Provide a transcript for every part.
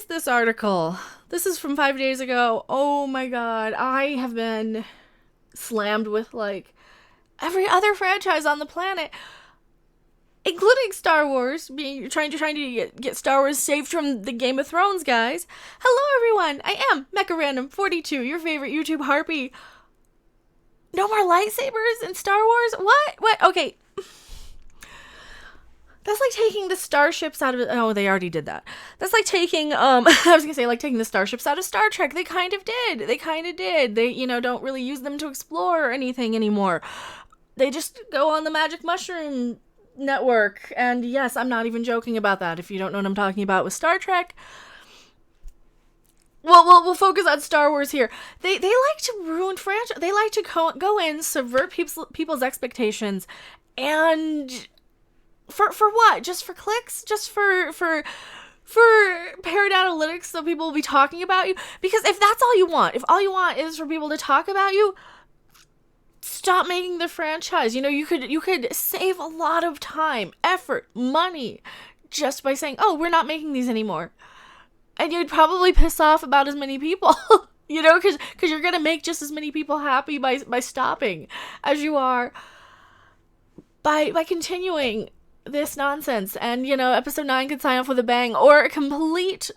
missed this article. This is from 5 days ago. Oh my god. I have been slammed with, like, every other franchise on the planet, including Star Wars, trying to get Star Wars saved from the Game of Thrones guys. Hello everyone, I am Mecha Random 42, your favorite YouTube harpy. No more lightsabers in Star Wars? What? Okay. That's like taking the starships out of it. Oh, they already did that. That's like taking, I was gonna say, like taking the starships out of Star Trek. They kind of did. They, don't really use them to explore or anything anymore. They just go on the magic mushroom network. And yes, I'm not even joking about that. If you don't know what I'm talking about with Star Trek. Well, we'll focus on Star Wars here. They like to ruin franchise. They like to go in, subvert people's expectations, and for what? Just for clicks? Just for paired analytics so people will be talking about you? Because if that's all you want, if all you want is for people to talk about you, stop making the franchise. You could save a lot of time, effort, money just by saying, "Oh, we're not making these anymore." And you'd probably piss off about as many people, because you're going to make just as many people happy by stopping as you are by continuing this nonsense. And, episode 9 could sign off with a bang, or a complete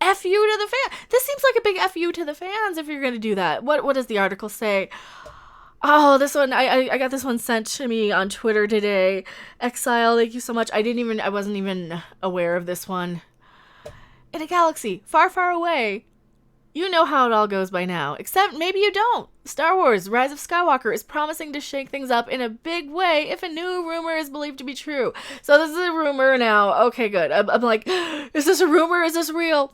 F you to the fan. This seems like a big F you to the fans if you're going to do that. What does the article say? Oh, this one, I got this one sent to me on Twitter today. Exile, thank you so much. I wasn't even aware of this one. In a galaxy far, far away, you know how it all goes by now, except maybe you don't. Star Wars Rise of Skywalker is promising to shake things up in a big way if a new rumor is believed to be true. So this is a rumor now. Okay, good. I'm like, is this a rumor? Is this real?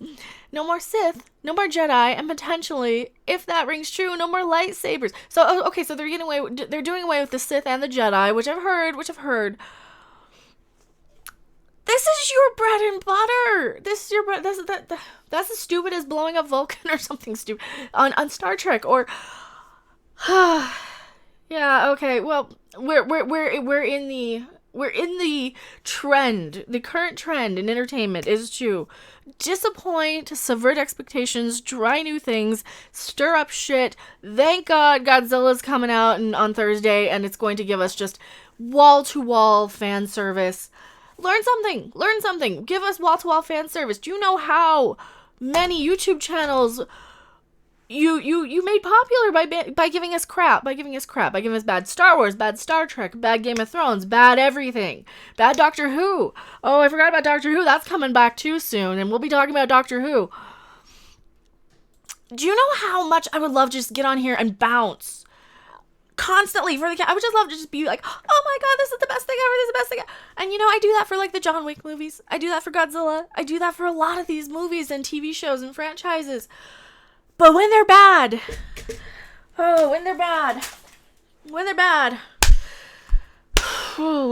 No more Sith, no more Jedi, and potentially, if that rings true, no more lightsabers. So, okay, so they're doing away with the Sith and the Jedi, which I've heard. This is your bread and butter. This is your bread. That's as stupid as blowing up Vulcan or something stupid on Star Trek. Or, yeah, okay. Well, we're in the trend. The current trend in entertainment is to disappoint, subvert expectations, try new things, stir up shit. Thank God Godzilla's coming out on Thursday, and it's going to give us just wall-to-wall fan service. Learn something. Give us wall-to-wall fan service. Do you know how many YouTube channels you made popular by giving us crap, by giving us bad Star Wars, bad Star Trek, bad Game of Thrones, bad everything, bad Doctor Who. Oh, I forgot about Doctor Who. That's coming back too soon, and we'll be talking about Doctor Who. Do you know how much I would love to just get on here and bounce constantly for the I would just love to just be like, oh my god, this is the best thing ever, this is the best thing ever. And I do that for like the John Wick movies, I do that for Godzilla, I do that for a lot of these movies and TV shows and franchises. But when they're bad, we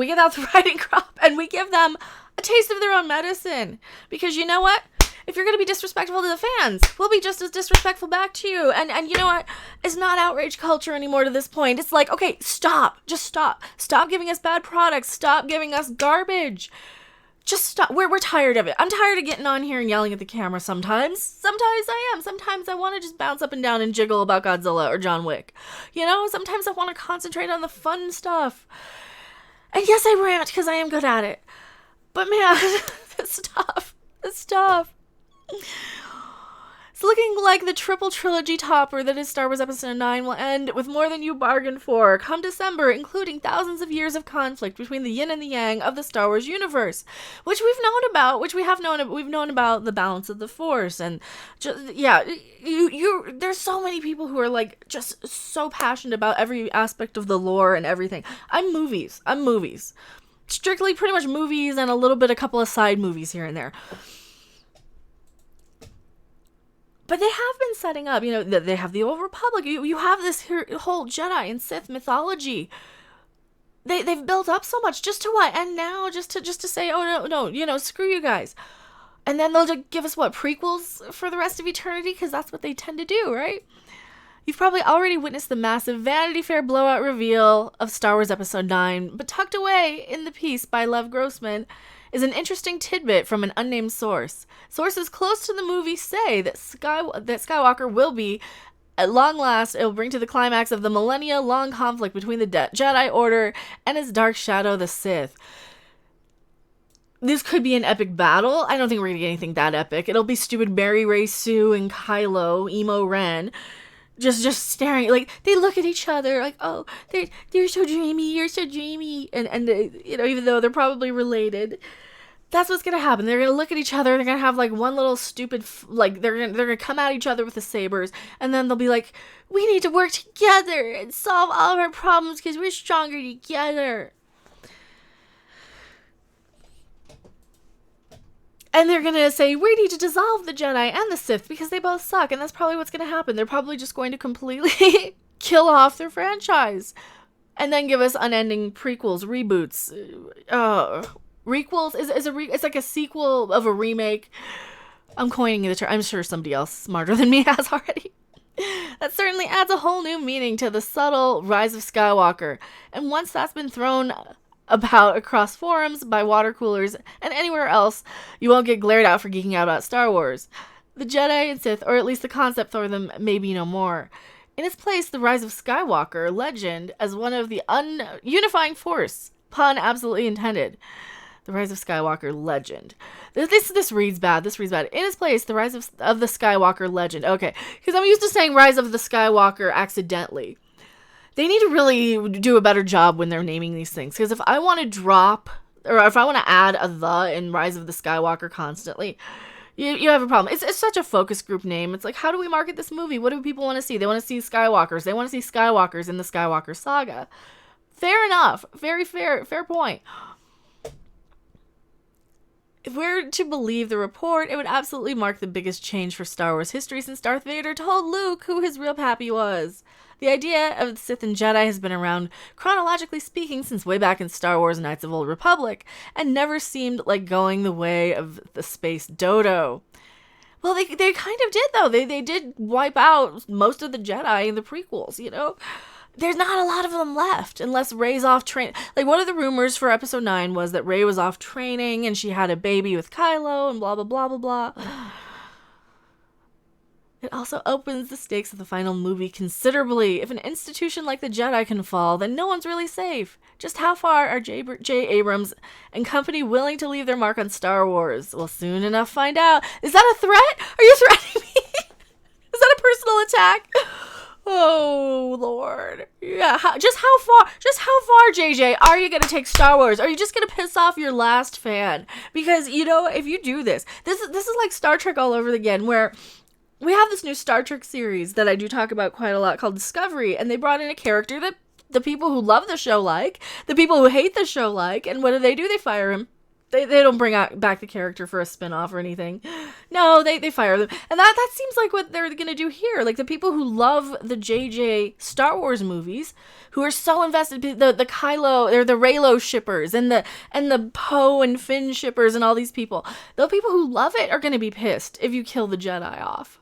get out the riding crop and we give them a taste of their own medicine. Because you know what? If you're going to be disrespectful to the fans, we'll be just as disrespectful back to you. And you know what? It's not outrage culture anymore to this point. It's like, okay, stop. Just stop. Stop giving us bad products. Stop giving us garbage. Just stop. We're tired of it. I'm tired of getting on here and yelling at the camera sometimes. Sometimes I am. Sometimes I want to just bounce up and down and jiggle about Godzilla or John Wick. Sometimes I want to concentrate on the fun stuff. And yes, I rant because I am good at it. But man, this stuff. It's looking like the triple trilogy topper that is Star Wars Episode 9 will end with more than you bargained for come December, including thousands of years of conflict between the yin and the yang of the Star Wars universe, which we've known about the balance of the Force, and just, yeah, there's so many people who are like just so passionate about every aspect of the lore and everything. I'm movies. Strictly pretty much movies and a couple of side movies here and there. But they have been setting up, they have the Old Republic. You have this whole Jedi and Sith mythology. They've built up so much just to what? And now just to say, oh no, screw you guys. And then they'll just give us prequels for the rest of eternity, because that's what they tend to do, right? You've probably already witnessed the massive Vanity Fair blowout reveal of Star Wars Episode 9, but tucked away in the piece by Lev Grossman is an interesting tidbit from an unnamed source. Sources close to the movie say that Skywalker will be, at long last, it will bring to the climax of the millennia-long conflict between the Jedi Order and its dark shadow, the Sith. This could be an epic battle. I don't think we're going to get anything that epic. It'll be stupid Mary Ray Sue and Kylo, Emo Ren, just staring. Like, they look at each other like, oh, they're so dreamy, you're so dreamy. And you know, even though they're probably related, that's what's going to happen. They're going to look at each other. They're going to have, like, one little stupid, like, they're going to come at each other with the sabers. And then they'll be like, we need to work together and solve all of our problems because we're stronger together. And they're going to say, we need to dissolve the Jedi and the Sith because they both suck. And that's probably what's going to happen. They're probably just going to completely kill off their franchise. And then give us unending prequels, reboots. Requels? It's like a sequel of a remake. I'm coining the term. I'm sure somebody else smarter than me has already. That certainly adds a whole new meaning to the subtle rise of Skywalker. And once that's been thrown about across forums, by water coolers, and anywhere else, you won't get glared at for geeking out about Star Wars. The Jedi and Sith, or at least the concept for them, may be no more. In its place, the rise of Skywalker legend as one of the unifying force. Pun absolutely intended. The rise of Skywalker legend. This reads bad. This reads bad. In its place, the rise of the Skywalker legend. Okay, because I'm used to saying rise of the Skywalker accidentally. They need to really do a better job when they're naming these things. Because if I want to drop, or if I want to add a the in Rise of the Skywalker constantly, you have a problem. It's such a focus group name. It's like, how do we market this movie? What do people want to see? They want to see Skywalkers. They want to see Skywalkers in the Skywalker saga. Fair enough. Very fair point. If we're to believe the report, it would absolutely mark the biggest change for Star Wars history since Darth Vader told Luke who his real pappy was. The idea of the Sith and Jedi has been around, chronologically speaking, since way back in Star Wars Knights of Old Republic, and never seemed like going the way of the space dodo. Well, they kind of did, though. They did wipe out most of the Jedi in the prequels, you know? There's not a lot of them left, unless Rey's off training. Like, one of the rumors for Episode 9 was that Rey was off training, and she had a baby with Kylo, and blah, blah, blah, blah, blah. It also opens the stakes of the final movie considerably. If an institution like the Jedi can fall, then no one's really safe. Just how far are J. Abrams and company willing to leave their mark on Star Wars? We'll soon enough find out. Is that a threat? Are you threatening me? Is that a personal attack? Oh, Lord. Yeah, just how far, JJ, are you going to take Star Wars? Are you just going to piss off your last fan? Because, you know, if you do this is like Star Trek all over again, where we have this new Star Trek series that I do talk about quite a lot called Discovery, and they brought in a character that the people who love the show like, the people who hate the show like, and what do? They fire him. They don't bring back the character for a spin-off or anything. No, they fire them. And that seems like what they're going to do here. Like, the people who love the JJ Star Wars movies, who are so invested, the Kylo, or the Reylo shippers, and the Poe and Finn shippers, and all these people. The people who love it are going to be pissed if you kill the Jedi off.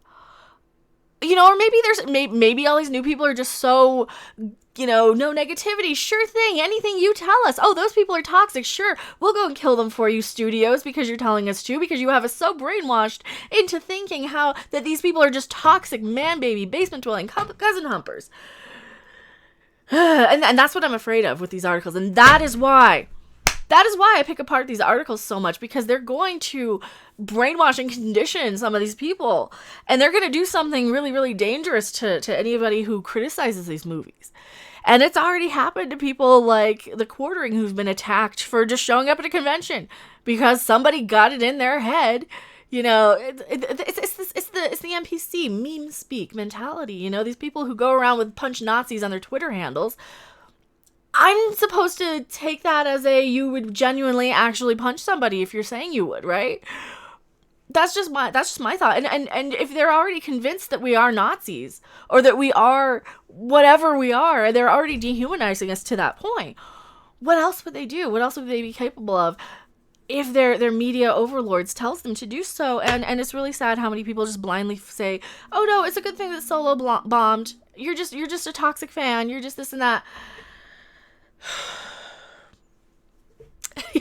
You know, or maybe all these new people are just so, you know, no negativity. Sure thing. Anything you tell us. Oh, those people are toxic. Sure. We'll go and kill them for you, studios, because you're telling us to, because you have us so brainwashed into thinking that these people are just toxic man-baby, basement-dwelling cousin humpers. And that's what I'm afraid of with these articles. And that is why I pick apart these articles so much, because they're going to brainwash and condition some of these people. And they're going to do something really, really dangerous to anybody who criticizes these movies. And it's already happened to people like the Quartering, who's been attacked for just showing up at a convention because somebody got it in their head. You know, it's the NPC meme speak mentality. You know, these people who go around with punch Nazis on their Twitter handles. I'm supposed to take that as you would genuinely actually punch somebody if you're saying you would, right? That's just my thought. And if they're already convinced that we are Nazis, or that we are whatever we are, they're already dehumanizing us to that point. What else would they do? What else would they be capable of if their media overlords tells them to do so? And it's really sad how many people just blindly say, "Oh no, it's a good thing that Solo bombed. You're just a toxic fan. You're just this and that."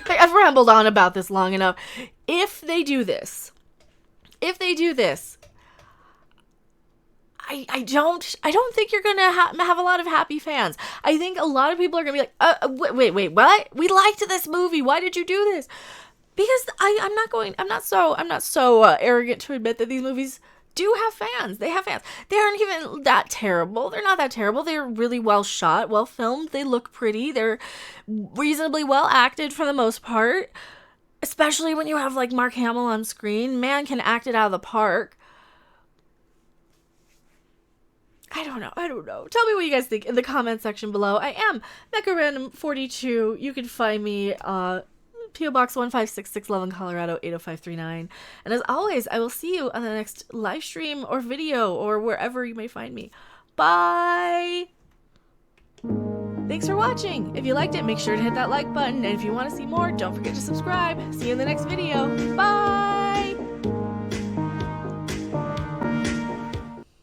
I've rambled on about this long enough. If they do this, I don't think you're gonna have a lot of happy fans. I think a lot of people are gonna be like, wait, what? We liked this movie. Why did you do this? Because I'm not so arrogant to admit that these movies do have fans. They have fans. They aren't even that terrible. They're not that terrible. They're really well shot, well filmed. They look pretty. They're reasonably well acted for the most part. Especially when you have like Mark Hamill on screen. Man can act it out of the park. I don't know. Tell me what you guys think in the comment section below. I am MechaRandom42. You can find me P.O. Box 1566, Loveland, Colorado 80539. And as always, I will see you on the next live stream or video or wherever you may find me. Bye! Thanks for watching. If you liked it, make sure to hit that like button. And if you want to see more, don't forget to subscribe. See you in the next video. Bye!